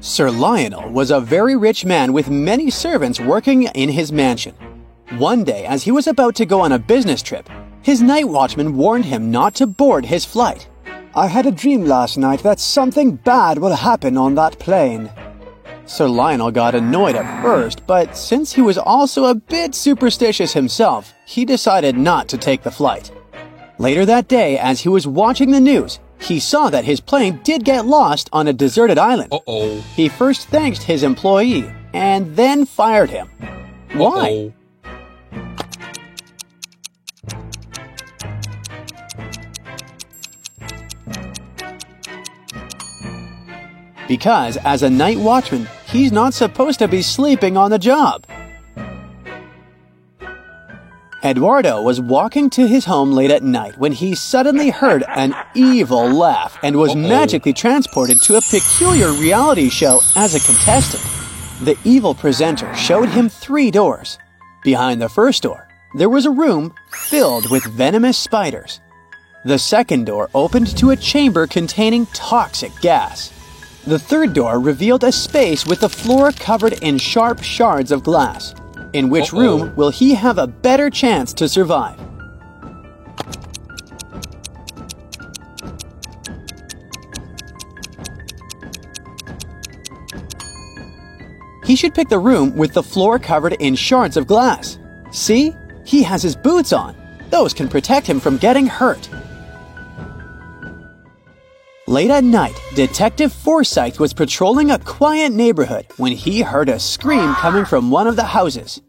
Sir Lionel was a very rich man with many servants working in his mansion. One day, as he was about to go on a business trip, his night watchman warned him not to board his flight. "I had a dream last night that something bad will happen on that plane." Sir Lionel got annoyed at first, but since he was also a bit superstitious himself, he decided not to take the flight. Later that day, as he was watching the news, he saw that his plane did get lost on a deserted island. He first thanked his employee and then fired him. Why? Because as a night watchman, he's not supposed to be sleeping on the job. Eduardo was walking to his home late at night when he suddenly heard an evil laugh and was magically transported to a peculiar reality show as a contestant. The evil presenter showed him 3 doors. Behind the first door, there was a room filled with venomous spiders. The second door opened to a chamber containing toxic gas. The third door revealed a space with the floor covered in sharp shards of glass. In which room will he have a better chance to survive? He should pick the room with the floor covered in shards of glass. See? He has his boots on. Those can protect him from getting hurt. Late at night, Detective Forsyth was patrolling a quiet neighborhood when he heard a scream coming from one of the houses.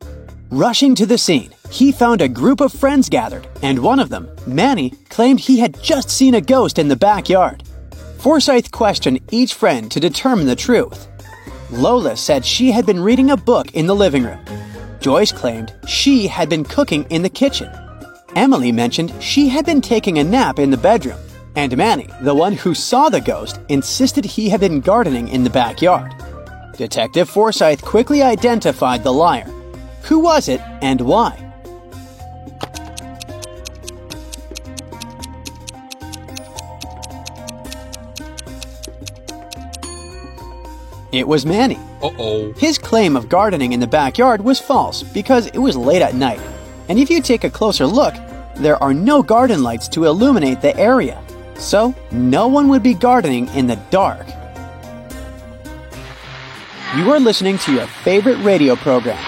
Rushing to the scene, he found a group of friends gathered, and one of them, Manny, claimed he had just seen a ghost in the backyard. Forsyth questioned each friend to determine the truth. Lola said she had been reading a book in the living room. Joyce claimed she had been cooking in the kitchen. Emily mentioned she had been taking a nap in the bedroom. And Manny, the one who saw the ghost, insisted he had been gardening in the backyard. Detective Forsyth quickly identified the liar. Who was it and why? It was Manny. His claim of gardening in the backyard was false because it was late at night. And if you take a closer look, there are no garden lights to illuminate the area. So, no one would be gardening in the dark. You are listening to your favorite radio program,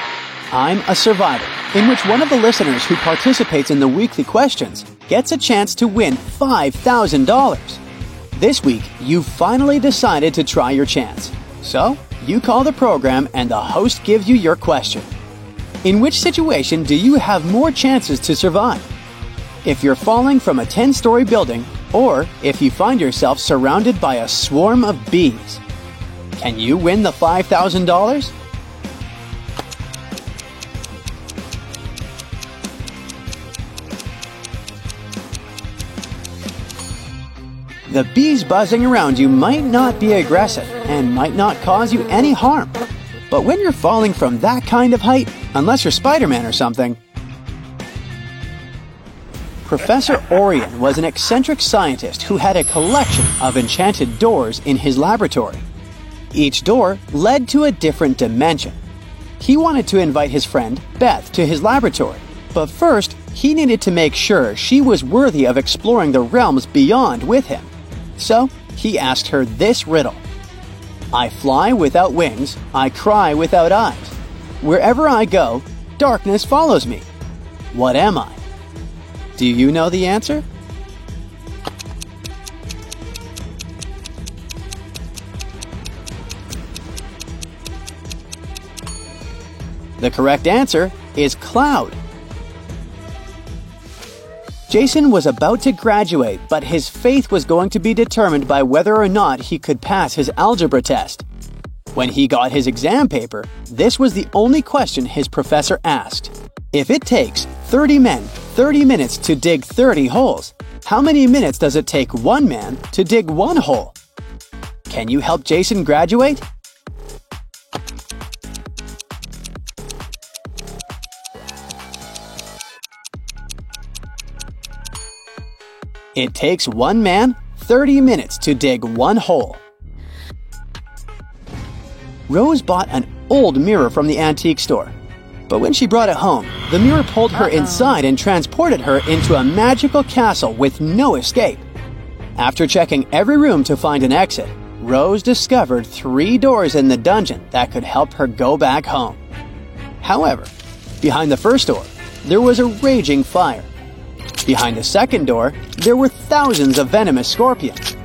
I'm a Survivor, in which one of the listeners who participates in the weekly questions gets a chance to win $5,000. This week, you finally decided to try your chance. So, you call the program and the host gives you your question. In which situation do you have more chances to survive? If you're falling from a 10-story building, or if you find yourself surrounded by a swarm of bees. Can you win the $5,000? The bees buzzing around you might not be aggressive and might not cause you any harm. But when you're falling from that kind of height, unless you're Spider-Man or something, Professor Orion was an eccentric scientist who had a collection of enchanted doors in his laboratory. Each door led to a different dimension. He wanted to invite his friend, Beth, to his laboratory, but first, he needed to make sure she was worthy of exploring the realms beyond with him. So, he asked her this riddle. I fly without wings, I cry without eyes. Wherever I go, darkness follows me. What am I? Do you know the answer? The correct answer is cloud. Jason was about to graduate, but his faith was going to be determined by whether or not he could pass his algebra test. When he got his exam paper, this was the only question his professor asked. If it takes 30 men 30 minutes to dig 30 holes, how many minutes does it take one man to dig one hole? Can you help Jason graduate? It takes one man 30 minutes to dig one hole. Rose bought an old mirror from the antique store. But when she brought it home, the mirror pulled her inside and transported her into a magical castle with no escape. After checking every room to find an exit, Rose discovered 3 doors in the dungeon that could help her go back home. However, behind the first door, there was a raging fire. Behind the second door, there were thousands of venomous scorpions.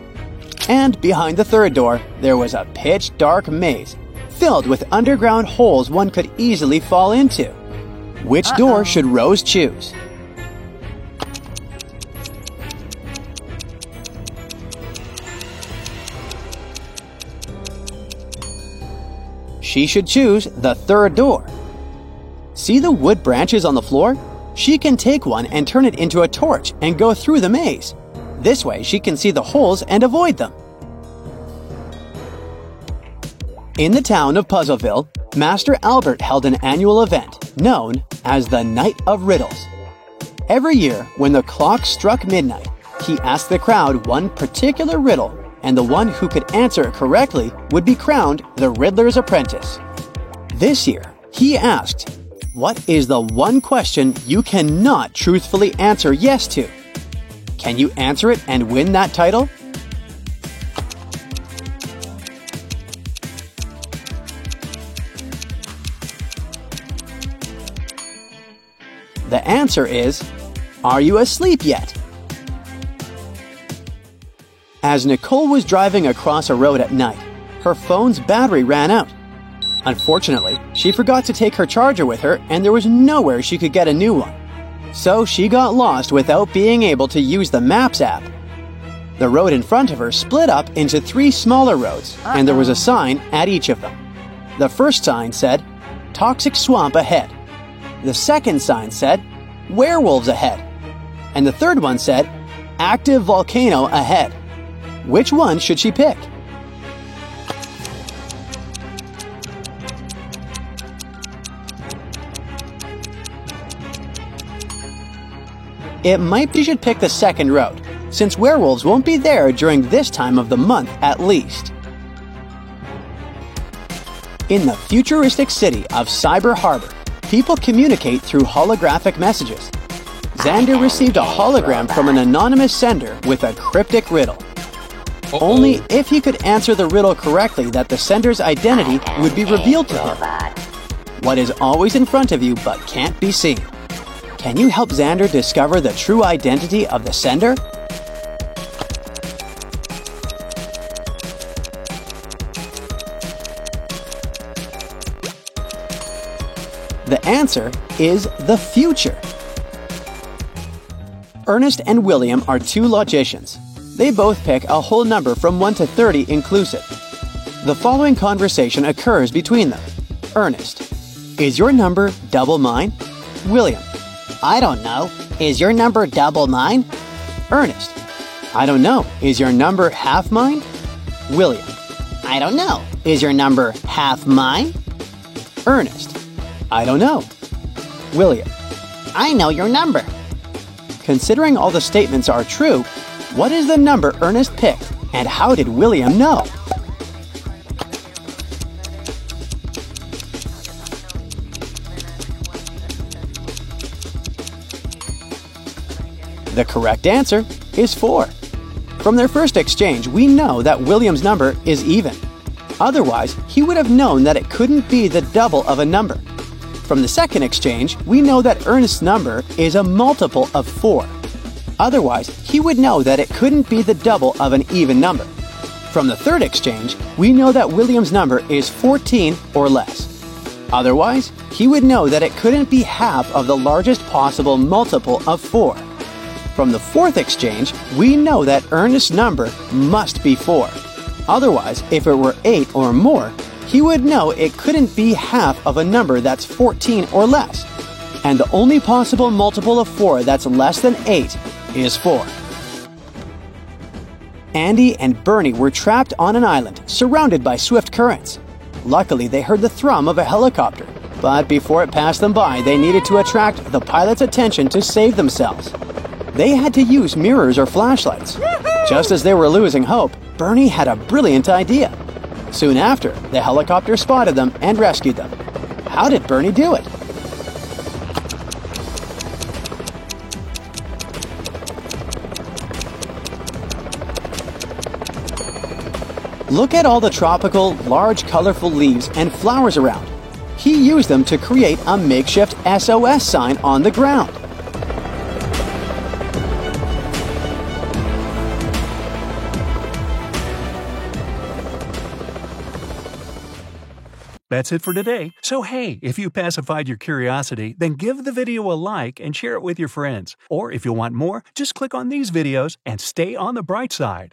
And behind the third door, there was a pitch-dark maze filled with underground holes one could easily fall into. Which door should Rose choose? She should choose the third door. See the wood branches on the floor? She can take one and turn it into a torch and go through the maze. This way she can see the holes and avoid them. In the town of Puzzleville, Master Albert held an annual event known as the Night of Riddles. Every year, when the clock struck midnight, he asked the crowd one particular riddle, and the one who could answer it correctly would be crowned the Riddler's Apprentice. This year, he asked, "What is the one question you cannot truthfully answer yes to?" Can you answer it and win that title? The answer is, are you asleep yet? As Nicole was driving across a road at night, her phone's battery ran out. Unfortunately, she forgot to take her charger with her and there was nowhere she could get a new one. So she got lost without being able to use the Maps app. The road in front of her split up into 3 smaller roads and there was a sign at each of them. The first sign said, "Toxic Swamp Ahead." The second sign said, "Werewolves Ahead." And the third one said, "Active Volcano Ahead." Which one should she pick? It might be she should pick the second road, since werewolves won't be there during this time of the month at least. In the futuristic city of Cyber Harbor, people communicate through holographic messages. Xander received a hologram from an anonymous sender with a cryptic riddle. Only if he could answer the riddle correctly that the sender's identity would be revealed to him. What is always in front of you but can't be seen? Can you help Xander discover the true identity of the sender? The answer is the future. Ernest and William are 2 logicians. They both pick a whole number from 1 to 30 inclusive. The following conversation occurs between them. Ernest: "Is your number double mine?" William: "I don't know. Is your number double mine?" Ernest: "I don't know. Is your number half mine?" William: "I don't know. Is your number half mine?" Ernest: "I don't know." William: "I know your number." Considering all the statements are true, what is the number Ernest picked, and how did William know? The correct answer is 4. From their first exchange, we know that William's number is even. Otherwise, he would have known that it couldn't be the double of a number. From the second exchange, we know that Ernest's number is a multiple of 4. Otherwise, he would know that it couldn't be the double of an even number. From the third exchange, we know that William's number is 14 or less. Otherwise, he would know that it couldn't be half of the largest possible multiple of 4. From the fourth exchange, we know that Ernest's number must be 4. Otherwise, if it were 8 or more, he would know it couldn't be half of a number that's 14 or less. And the only possible multiple of 4 that's less than 8 is 4. Andy and Bernie were trapped on an island, surrounded by swift currents. Luckily, they heard the thrum of a helicopter, but before it passed them by, they needed to attract the pilot's attention to save themselves. They had to use mirrors or flashlights. Just as they were losing hope, Bernie had a brilliant idea. Soon after, the helicopter spotted them and rescued them. How did Bernie do it? Look at all the tropical, large, colorful leaves and flowers around. He used them to create a makeshift SOS sign on the ground. That's it for today. So hey, if you pacified your curiosity, then give the video a like and share it with your friends. Or if you want more, just click on these videos and stay on the bright side.